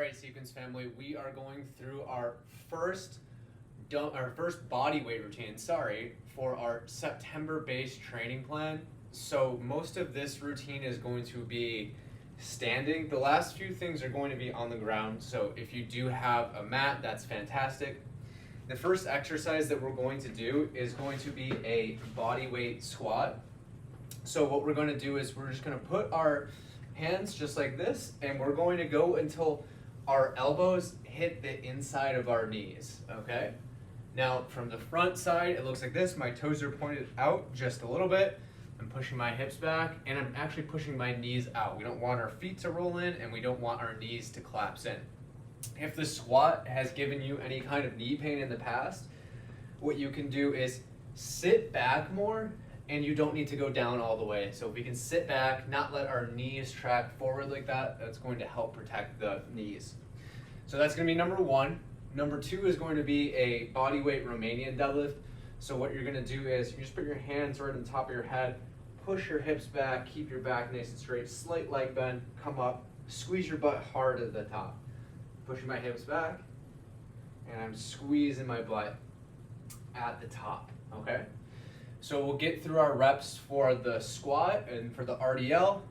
right, Sequence family, we are going through our first body weight routine, for our September-based training plan. So most of this routine is going to be standing. The last few things are going to be on the ground. So if you do have a mat, that's fantastic. The first exercise that we're going to do is going to be a body weight squat. So what we're going to do is we're just going to put our hands just like this, and we're going to go until our elbows hit the inside of our knees, okay? Now from the front side, it looks like this. My toes are pointed out just a little bit. I'm pushing my hips back, and I'm actually pushing my knees out. We don't want our feet to roll in, and we don't want our knees to collapse in. If the squat has given you any kind of knee pain in the past, what you can do is sit back more, and you don't need to go down all the way. So if we can sit back, not let our knees track forward like that, that's going to help protect the knees. So that's going to be number one. Number two is going to be a body weight Romanian deadlift. So what you're going to do is you just put your hands right on top of your head, push your hips back, keep your back nice and straight, slight leg bend, come up, squeeze your butt hard at the top. Pushing my hips back, and I'm squeezing my butt at the top, okay? So we'll get through our reps for the squat and for the RDL.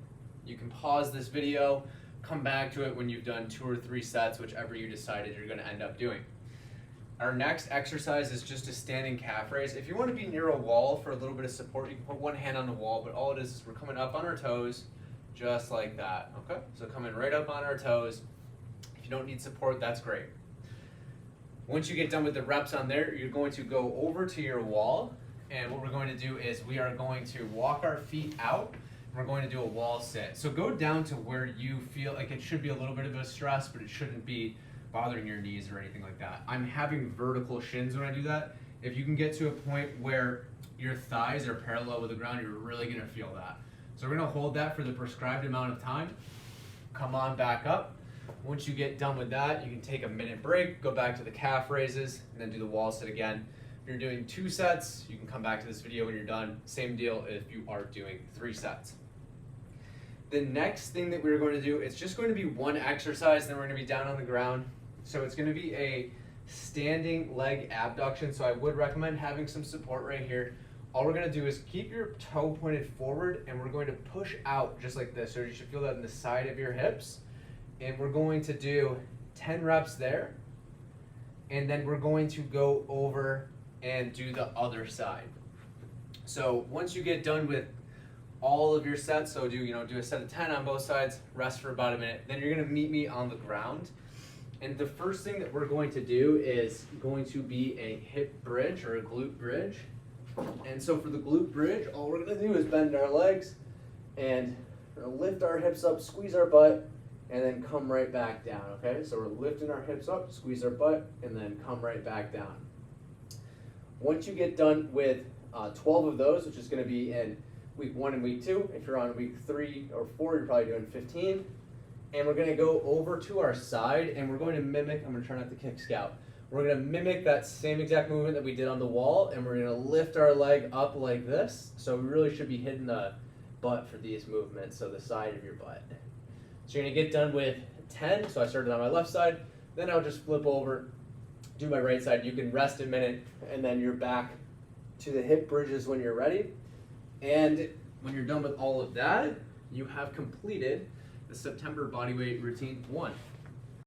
You can pause this video, come back to it when you've done 2 or 3 sets, whichever you decided you're gonna end up doing. Our next exercise is just a standing calf raise. If you wanna be near a wall for a little bit of support, you can put one hand on the wall, but all it is we're coming up on our toes, just like that, okay? So coming right up on our toes. If you don't need support, that's great. Once you get done with the reps on there, you're going to go over to your wall. And what we're going to do is we are going to walk our feet out. And we're going to do a wall sit. So go down to where you feel like it should be a little bit of a stress, but it shouldn't be bothering your knees or anything like that. I'm having vertical shins when I do that. If you can get to a point where your thighs are parallel with the ground, you're really going to feel that. So we're going to hold that for the prescribed amount of time. Come on back up. Once you get done with that, you can take a minute break, go back to the calf raises, and then do the wall sit again. If you're doing 2 sets, you can come back to this video when you're done. Same deal if you are doing 3 sets. The next thing that we're going to do, it's just going to be one exercise, then we're going to be down on the ground. So it's going to be a standing leg abduction. So I would recommend having some support right here. All we're going to do is keep your toe pointed forward, and we're going to push out just like this. So you should feel that in the side of your hips. And we're going to do 10 reps there. And then we're going to go over and do the other side. So once you get done with all of your sets, so do a set of 10 on both sides, rest for about a minute, then you're gonna meet me on the ground. And the first thing that we're going to do is going to be a hip bridge or a glute bridge. And so for the glute bridge, all we're gonna do is bend our legs and we're gonna lift our hips up, squeeze our butt, and then come right back down, okay? So we're lifting our hips up, squeeze our butt, and then come right back down. Once you get done with 12 of those, which is going to be in week 1 and week 2, if you're on week 3 or 4, you're probably doing 15. And we're going to go over to our side, and we're going to mimic, I'm going to try not to kick Scout. We're going to mimic that same exact movement that we did on the wall, and we're going to lift our leg up like this. So we really should be hitting the butt for these movements, so the side of your butt. So you're going to get done with 10, so I started on my left side, then I'll just flip over, do my right side. You can rest a minute, and then you're back to the hip bridges when you're ready. And when you're done with all of that, you have completed the September bodyweight routine 1.